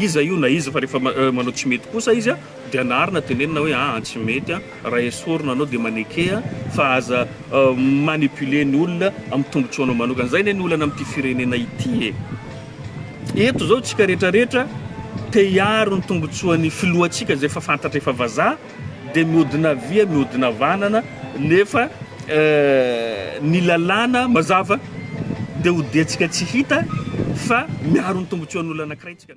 iza io na izy fa rehefa manao tsy mety kosa izy dia anarina tenenina hoe tsy mety raha esorina anao dia manekea fa aza manipuler ny olona amin'ny tombotsoanao manokana zay ny olona amin'ity firenena ity eto zao tsika rehetrarehetra te hiaro ny tombotsoan'ny filohantsika zay efa fantatra efa vazaha dia mihodina via mihodina vanana nefa ny lalàna mazava dia hodiantsika tsy hita fa miaro ny tombotsoan'olona anankiray tsika.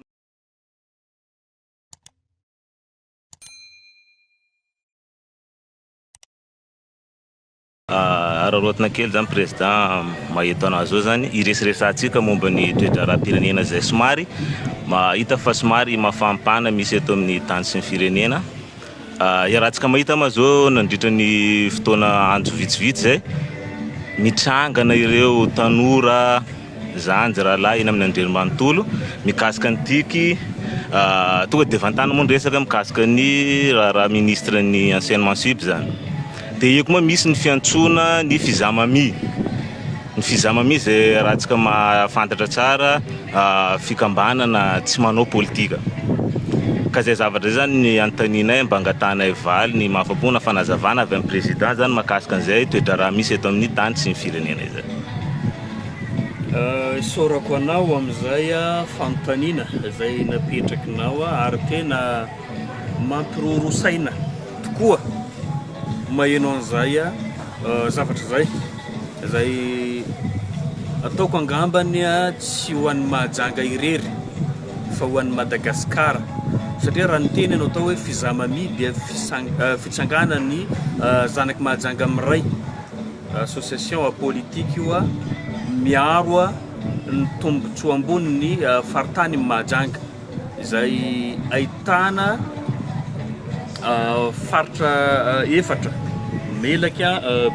Ararotana kely zany président mahita anazy zao zany iresaresantsika momba ny toetra rahapirenena zay somary mahita fa somary mafampana misy eto amin'ny tany sy ny firenena. Iarahantsika mahita ma zao nandritra ny fotoana andro vitsivitsy zay mitrangana ireo tanora zanjy rahalahy eny amin'ny andriamanontolo mikasika ny tiky tonga dia vantany moa ny resaka mikasika ny raha ministre ny enseignement sup zany. Dia eko moa misy ny fiantsoana ny fizamami. Ny fizamami zay rahantsika mahafantatra tsara fikambanana tsy manao politika. Ka zay zavatra zany ny antaninay mba angatanay valy ny mahafapona fanazavana avy amin'ny président zany mahakasika an'izay toetra raha misy eto amin'ny tany sy ny firenena izay. Isaorako anao amin'izay fanontaniana izay napetrakinao ary tena mampirorosaina tokoa maheno an'izay zavatra zay ataoko angambany tsy ho an'ny mahajanga irery fa ho an'ny Madagascar satria raha ny teny anao atao hoe fizamami dia fitsanganany zanaky mahajanga amiray association politika io miaro ny tombotsoa ambony ny faritany mahajanga izay ahitana faritra efatra melaka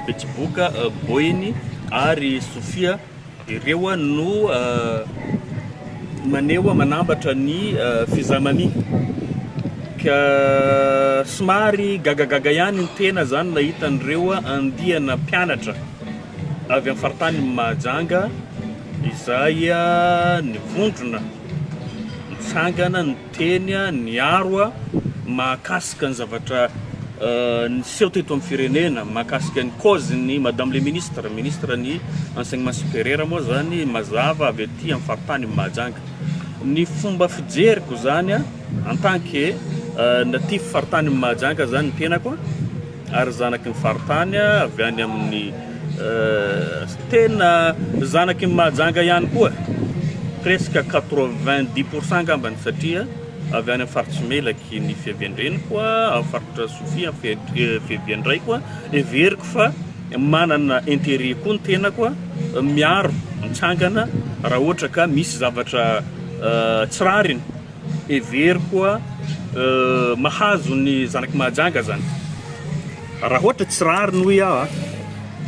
betsiboka boiny ary sofia ireo no maneho manambatra ny fizamami ka somary gagagaga ihany ny tena zany nahita an'ireo andiana mpianatra avy amin'ny faritany mahajanga izay ny vondrona nitsangana ny teny ny aro mahakasika ny zavatra ny seho teto amin'ny firenena mahakasika ny cause ny madame le ministre ny enseignement supérieur moa zany mazava avy aty amin'ny faritany mahajanga. Ny fomba fijeriko zany en tant que natif faritany mahajanga zany ny tenako ary zanaky ny faritany avy any amin'ny tena zanaky ny mahajanga ihany koa presque 90% ngambany satria avy any amin'ny faritra melaky ny Fihevitr'olombelona koa amin'ny faritra Sofia Fihevitr'olombelonaindray koa everiko fa manana intérêt koa ny tenako miaro mitsangana raha ohatra ka misy zavatra tsirariny everiko mahazo ny zanaky mahajanga zany raha ohatra tsirariny hoe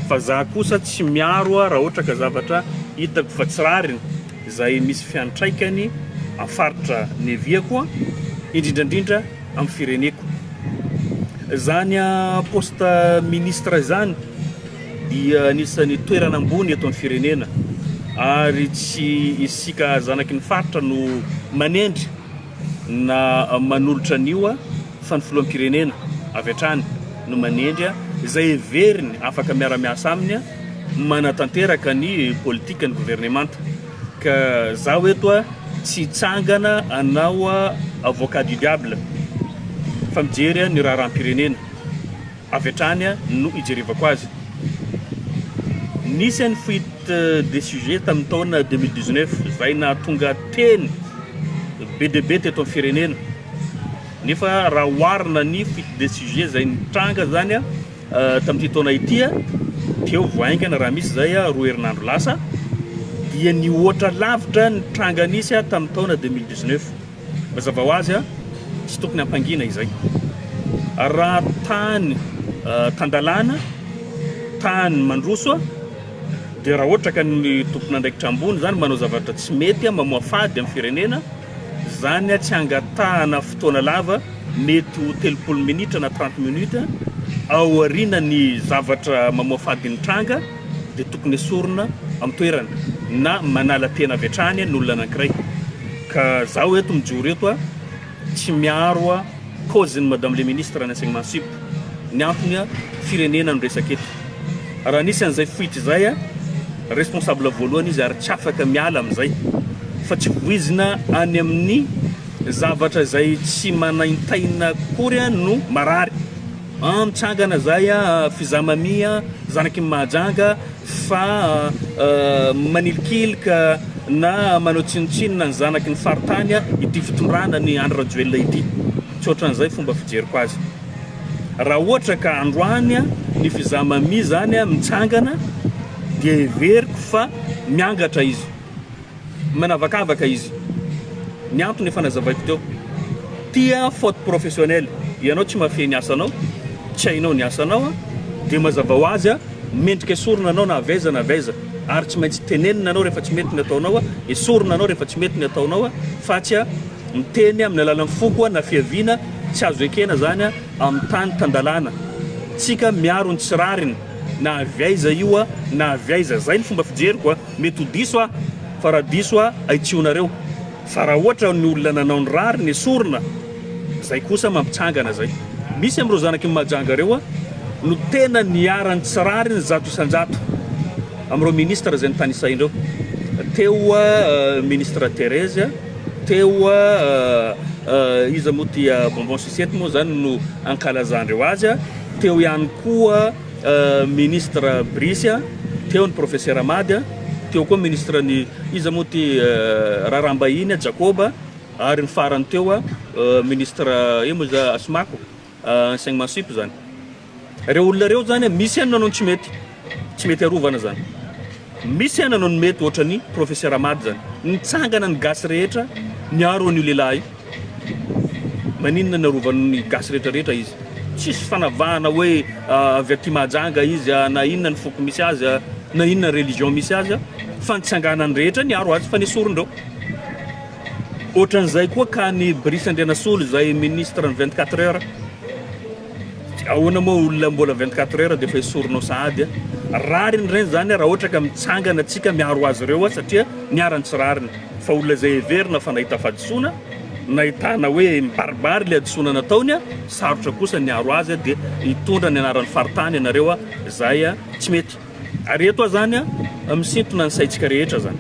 fa za kosa tsy miaro raha ohatra ka zavatra hitako fa tsirariny izay misy fiantraikany amin'ny faritra neviako indrindrandrindra amin'ny fireneko zany poste ministre zany dia anisan'ny toerana ambony eto amin'ny firenena ary tsy isika zanaky ny faritra no manendry na manolotra an'io fa ny filoham-pirenena avy hatrany no manendry izay everiny afaka miara-miasa aminy manatanteraka ny politika ny gouvernemanta ka zaho eto tsy tsangana anao avocat du diable fa mijery ny raha rahampirenena avy hatrany no ijerevako azy. Nisy ny fuite des sujets tamin'ny taona 2019 zay nahatonga teny be dia be teto amin'ny firenena nefa raha oharina ny fuite des sujets zay nitranga zany tamin'ity taona ity teo voaingana raha misy zay roa herinandro lasa dia ny ohatra lavitra nitranga nisy tamin'ny taona 2019 mazava ho azy tsy tokony hampangina izay raha tany tandalana tany mandroso dia raha ohatra ka ny tompona andraikitra ambony zany manao zavatra tsy mety mamoa fady amin'ny firenena zany tsy angatahana fotoana lava mety ho 30 minitra na 30 minutes ao arina ny zavatra mamoa fady ny tranga dia tokony esorina amin'ny toerana na manala tena avy hatrany ny olona anankiray ka zaho eto mijoro eto a tsy miaro a cause-ny madame le ministre ny enseignement sup ny antony a firenena no resaka eto raha nisy an'izay fohitra zay a responsable voalohany izy ary tsy afaka miala amin'izay fa tsy voizina any amin'ny zavatra zay tsy manaintaina kory a no marary mitsangana zay a fizamamia zanaky mahajanga fa manilikilika na manao tsinotsinona ny zanaky ny faritany a ity fitondrana ny Andry Rajoelina ity tsy ohatran'izay fomba fijeriko azy raha ohatra ka androany a ny fizamamia zany a mitsangana dia everiko fa miangatra izy manavakavaka izy ny antony efa nazavaiko teo tia faute professionnelle ianao tsy mafehy ny asanao tsy hainao ny asanao dia mazava ho azy a mendrika esorina anao na avaiza ary tsy maintsy tenenina anao rehefa tsy mety ny ataonao esorina anao rehefa tsy mety ny ataonao fa tsy a miteny amin'ny alalan'ny foko na fiaviana tsy azo ekena zany a amin'ny tany tandalana tsika miaro ny tsirariny na aviaiza io na aviaiza zay ny fomba fijeriko mety ho diso fa raha diso aitsionareo fa raha ohatra ny olona nanao ny rary ny esorina zay kosa mampitsangana zay misy amin'ireo zanaky ny mahajanga reo no tena niarany tsirariny zato isan-jato amin'ireo ministre zay ny tany isaindreo teo ministre Thérèse teo izy moa ty bonbon sucette moa zany no ankalazandreo azy teo ihany koa ministre Brice teo ny professeur Amady teo koa ministre ny izy moa ty Rarambahiny Jacob ary ny farany teo ministre emo za Asmako enseignement sup zany reo olona reo zany misy any nanao tsy mety arovana zany misy any nanao ny mety ohatra ny professeur Amady zany nitsangana ny gasy rehetra niaro an'io lehilahy maninona narovany ny gasy rehetrarehetra izy tsisy fanavahana hoe avy aty mahajanga izy na inona ny foko misy azy na inona religion misy azy fa nitsanganany rehetra niaro azy fa nisorindreo ohatran'izay koa ka ny Brice Andrianasolo zay ministre ny 24 heures ahoana moa olona mbola 24 heures dia efa esorinao sahady rariny reny zany raha ohatra ka mitsangana atsika miaro azy ireo satria niarany tsy rariny fa olona zay everina fa nahita fadisoana nahitana hoe mibaribary le adisoana nataony sarotra kosa niaro azy dia hitondra ny anaran'ny faritany ianareo zay tsy mety ary eto zany misintona ny saitsika rehetra zany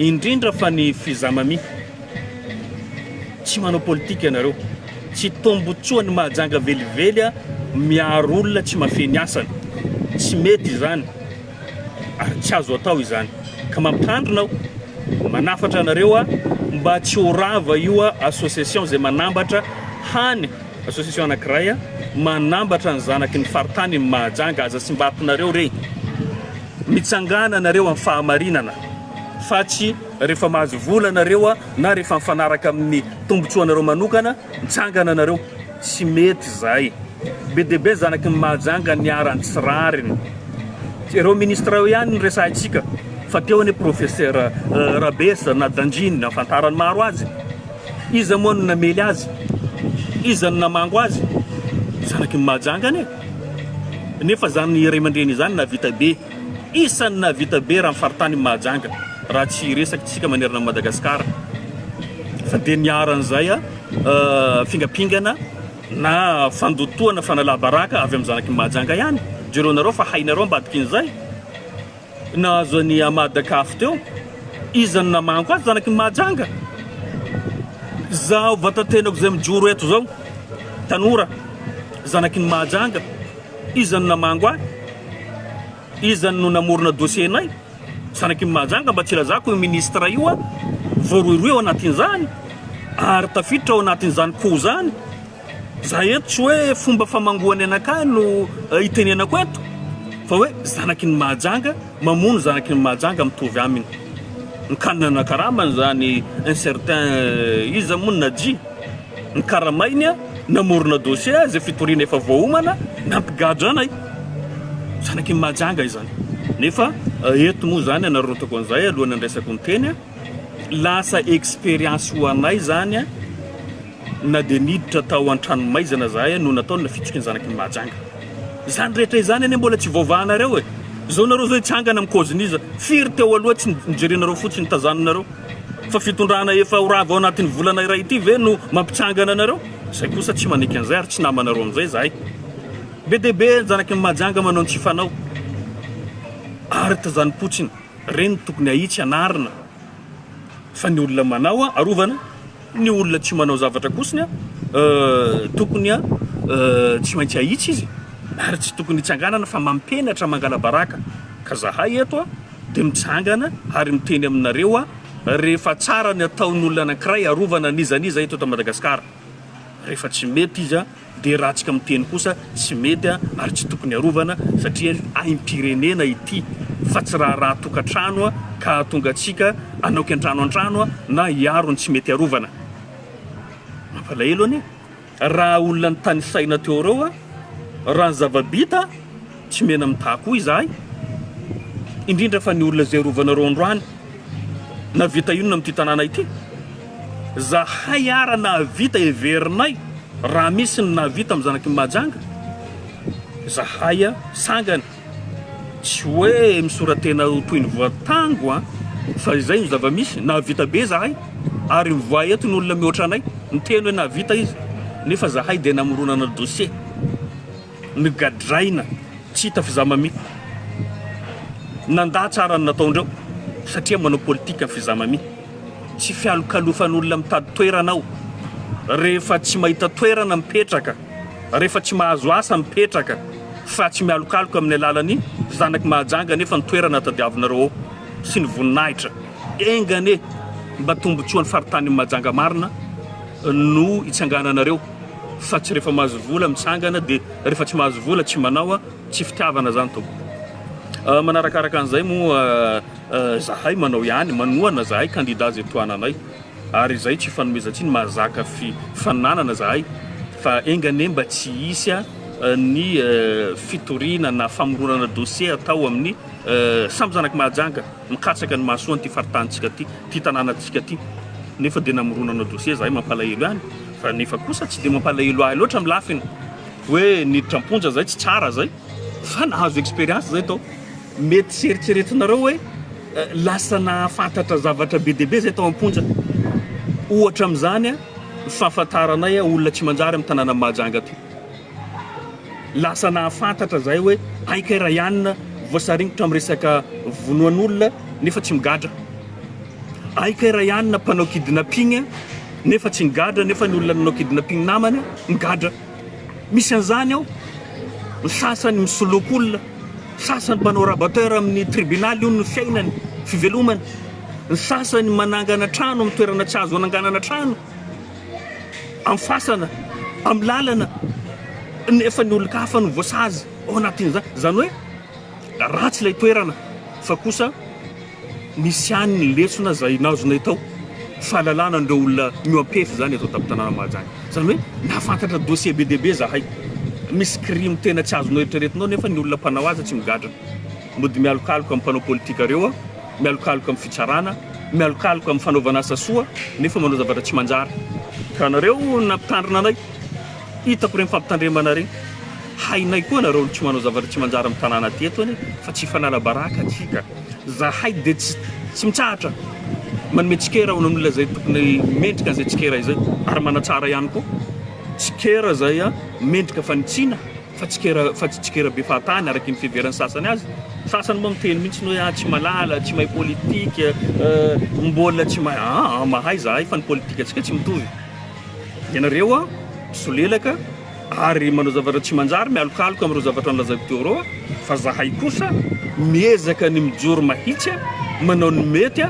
indrindra fa ny fizamamia tsy manao politika ianareo tsy tombotsoany mahajanga velively miaro olona tsy mafehy ny asany tsy mety zany ary tsy azo atao izany ka mampitandrinao manafatra anareo mba tsy horava io association zay manambatra hany association anankiray manambatra ny zanaky ny faritany mahajanga aza sy mbatinareo reny mitsangana nareo amin'ny fahamarinana fa tsy rehefa mahazo vola nareo na rehefa mifanaraka amin'ny tombotsoanareo manokana mitsangana anareo tsy mety zay be dia be zanaky ny mahajanga niarany tsy rariny ireo ministre ihany ny resahintsika fa teo ny professeur Rabesa na Danjiny nafantarany maro azy iza moa no namely azy iza no namango azy zanaky ny mahajangany nefa zany ray aman-dreny zany navita be isany navita be raha mifaritany mahajanga raha tsy resaky tsika manerana Madagascar fa dia niaran'izay fingapingana na fandotoana fanalabaraka avy amin'ny zanaky ny mahajanga ihany jeronareo fa hainareo ambadikin'izay nahazo ny amadakafo teo iza no namango azy zanaky ny mahajanga zaho vatatenako zay mijoro eto zao tanora zanaky ny mahajanga iza no namango azy iza no namorona dossiernay zanaky ny mahajanga mba tsy ilazako io ministre io voaroiroy ao anatin'izany ary tafiditra ao anatin'izany koa zany za eto tsy hoe fomba famangoany anakay no itenenako eto fa hoe zanaky ny mahajanga mamono zanaky ny mahajanga mitovy aminy ny kanana karamany zany un certain iza mono naji ny karamainy namorona dossier zay fitoriana efa voaomana nampigadro anay zanaky ny mahajanga izany nefa eto moa zany anarotako an'izay alohany andraisako ny teny lasa expérience ho anay zany na dia niditra tao an-tranomaizana zahay no nataony nafitsika ny zanaky ny mahajanga zany rehetra izany any mbola tsy voavahanareo zao nareo zao hitsangana amin'ny kaozin'iza firy teo aloha tsy nijerenareo fotsiny tazanonareo fa fitondrana efa orava ao anatin'ny volana iray ity ve no mampitsangana anareo zay kosa tsy maneky an'izay ary tsy namanareo amin'izay zahay be dia be zanaky ny majanga manao ny tsy fanao ary tazanypotsiny reny tokony ahitsy anarina fa ny olona manao arovana ny olona tsy manao zavatra kosiny tokony tsy maintsy ahitsy izy ary tsy tokony hitsanganana fa mampenatra mangala baraka ka zahay eto dia mitsangana ary miteny aminareo rehefa tsara ny ataon'olona anankiray arovana nizaniza eto eto Madagascar rehefa tsy mety izy dia ratsika miteny kosa tsy mety ary tsy tokony arovana satria aim-pirenena ity fa tsy raha tokantrano ka tonga atsika anaoky an-trano na hiarony tsy mety arovana mampalahelo anie raha olona ny tany saina teo reo raha ny zavabita tsy mena mitako izahay indrindra fa ny olona zay arovanareo androany na vita ino na amin'ity tanàna ity zahay ara nahavita heverinay raha misy ny nahavita amin'ny zanaky ny majanga zahay sangany tsy hoe misoratena toy ny voatango fa izay no zava-misy nahavita be zahay ary mivoa eto ny olona mihoatra anay miteny hoe nahavita izy nefa zahay dia namoronana dossier nigadraina tsy hita fizamami nandà tsara ny nataondreo satria manao politika ny fizamami tsy fialokalofan'olona mitady toeranao rehefa tsy mahita toerana mipetraka rehefa tsy mahazo asa mipetraka fa tsy mialokaloka amin'ny alalany zanaky mahajanga nefa ny toerana tadiavinareo sy ny voninahitra engane mba tombotsoan'ny faritany mahajanga marina no hitsangananareo fa tsy rehefa mahazo vola mitsangana dia rehefa tsy mahazo vola tsy manao tsy fitiavana zany to manarakaraka an'izay moa zahay manao ihany manoana zahay candidat zay toananay ary izay tsy fanomezantsiny mahazaka fananana zahay fa engane mba tsy hisy ny fitorina na famoronana dossier atao amin'ny samby zanaky mahajanga mikatsaka ny mahasoa ty faritantsika ty tanànatsika ty nefa dia namoronana dossier zahay mampalahelo ihany fa nefa kosa tsy dia mampalahelo ahy loatra amin'ny lafiny hoe niditramponja zay tsy tsara zay fa nahazo expérience zay tao mety seritseretinareo hoe lasa nahafantatra zavatra be dia be zay tao amponja ohatra amin'izany fahafantaranay olona tsy manjary amin'ny tanàna mahajanga ty lasa nahafantatra zay hoe aika raha ihanina voasaringitra amin'ny resaka vonoan'olona nefa tsy migadra aika raha ihanina mpanao kidnapping nefa tsy migadra nefa ny olona nanao kidnapping namany migadra misy an'izany ao ny sasany misoloko olona sasany mpanao rabateur amin'ny tribunal io ny fiainany fivelomany ny sasany manangana trano amin'ny toerana tsy azo ananganana trano amin'ny fasana amin'ny lalana nefa ny olon-kafa no voasazy ao anatin'izany zany hoe ratsy ilay toerana fa kosa misy any ny lesona zay nazonay tao fahalalana andreo olona mioampefy zany atao tamin'ny tanàna mahajanga zany hoe nahafantatra dossier be dia be zahay misy crime tena tsy azonao eritreretinao nefa ny olona mpanao azy tsy migadra mody mialokaloka amin'ny mpanao politika reo mialokaloka amin'ny fitsarana mialokaloka amin'ny fanaovana asa soa nefa manao zavatra tsy manjary ka nareo nampitandrina anay hitako reny fampitandremana reny hainay koa nareo tsy manao zavatra tsy manjary amin'ny tanàna teto any fa tsy fanala baraka atsika zahay dia tsy mitsahatra manome tsikera onan'olona zay tokony mendrika an'izay tsikera izay ary manatsara ihany koa tsikera zay mendrika fanitsina fa tsy tsikera be fahatany araky ny fiheveran'ny sasany azy sasany moa miteny mihitsy hoe tsy malala tsy mahay politika mbola tsy mahay zahay fa ny politika atsika tsy mitovy ianareo solelaka ary manao zavatra tsy manjary mialokaloka amin'ireo zavatra nolazaiko teo reo fa zahay kosa miezaka ny mijoro mahitsy manao ny mety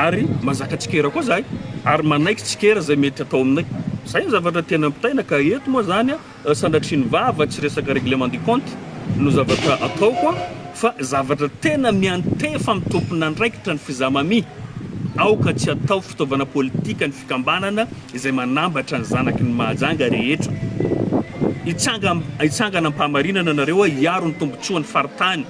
ary mazaka tsikera koa zahay ary manaiky tsikera zay mety atao aminay zay ny zavatra tena mpitaina ka eto moa zany sandatriny vava tsy resaka règlement du compte no zavatra ataoko fa zavatra tena miantefa amin'ny tompony andraikitra ny fizamami aoka tsy atao fitaovana politika ny fikambanana izay manambatra ny zanaky ny mahajanga rehetra hitsangana mpahamarinana nareo hiaro ny tombotsoan'ny faritany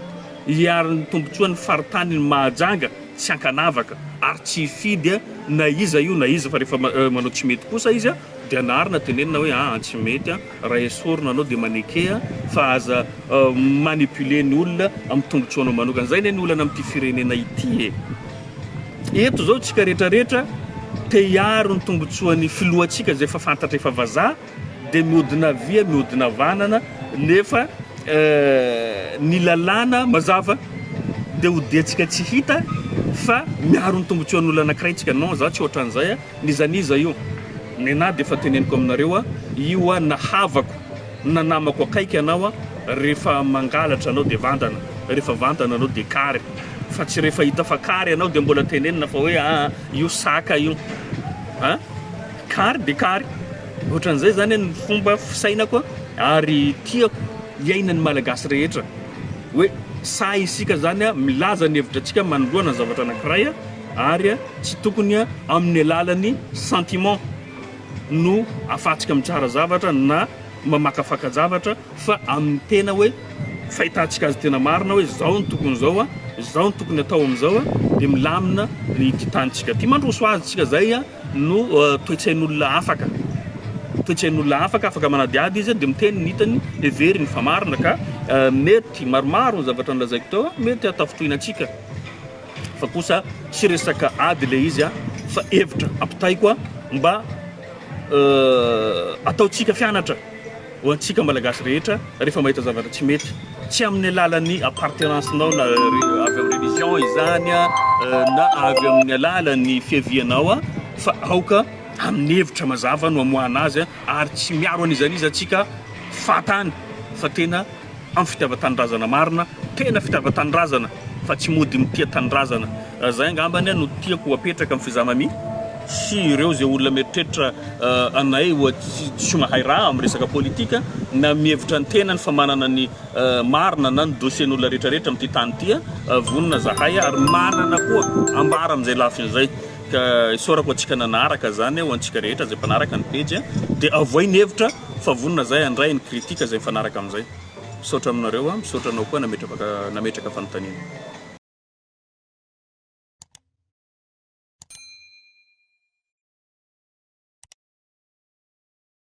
hiaro ny tombotsoan'ny faritany ny mahajanga tsy ankanavaka ary tsy hifidy na iza io na iza fa rehefa manao tsy mety kosa izy dia anarina tenenina hoe tsy mety raha esorina anao dia manekea fa aza manipule ny olona amin'ny tombotsoanao manokana zay ny olana amin'ity firenena ity eto zao tsika rehetrarehetra te hiaro ny tombotsoan'ny filohantsika zay efa fantatra efa vazaha dia mihodina via mihodina vanana nefa ny lalàna mazava dia hodiantsika tsy hita fa miaro ny tombotsoan'olona anankiray tsika non za tsy ohatran'izay nizaniza io nena dia efa teneniko aminareo io nahavako nanamako akaiky anao rehefa mangalatra anao dia vandana rehefa vandana anao dia kary fa tsy rehefa hita fa kary anao dia mbola tenenina fa hoe io saka io kary dia kary ohatran'izay zany ny fomba fisainako ary tiako iainan'ny malagasy rehetra hoe sa isika zany milaza ny hevitra antsika manoloana ny zavatra anankiray ary tsy tokony amin'ny alalan'ny sentiment no afahantsika mitsara zavatra na mamakafaka zavatra fa amin'ny tena hoe fahitantsika azy tena marina hoe zao ny tokony zao zao ny tokony atao amin'izao dia milamina ny titantsika tia mandroso azy tsika zay no toetsain'olona afaka toetsain'olona afaka manadiady izy dia miteny ny hitany everiny fa marina ka mety maromaro ny zavatra nilazaiko tao mety atafotoinantsika fa kosa tsy resaka ady le izy fa hevitra ampitaiko mba ataotsika fianatra ho antsika malagasy rehetra rehefa mahita zavatra tsy mety tsy amin'ny alalan'ny appartenancenao na avy amin'ny religion izany na avy amin'ny alalan'ny fiavianao fa aoka amin'ny hevitra mazava no amoahana azy ary tsy miaro an'izanizy atsika fatany fa tena amin'ny fitiavan-tanindrazana marina tena fitiavan-tanindrazana fa tsy mody mitia tanindrazana zay angambany no tiako apetraka amin'ny fizamami sy ireo zay olona mieritreritra anay tsy mahay raha amin'ny resaka politika na mihevitra ny tenany fa manana ny marina na ny dossiern'olona rehetrarehetra amin'ity tany ity vonona zahay ary manana koa ambara amin'izay lafin'izay ka isaorako antsika nanaraka zany ho antsika rehetra zay mpanaraka ny page dia avoay ny hevitra fa vonona zay andray ny kritika zay mifanaraka amin'izay misaotra aminareo misaotra anao koa nametraka fanontaniana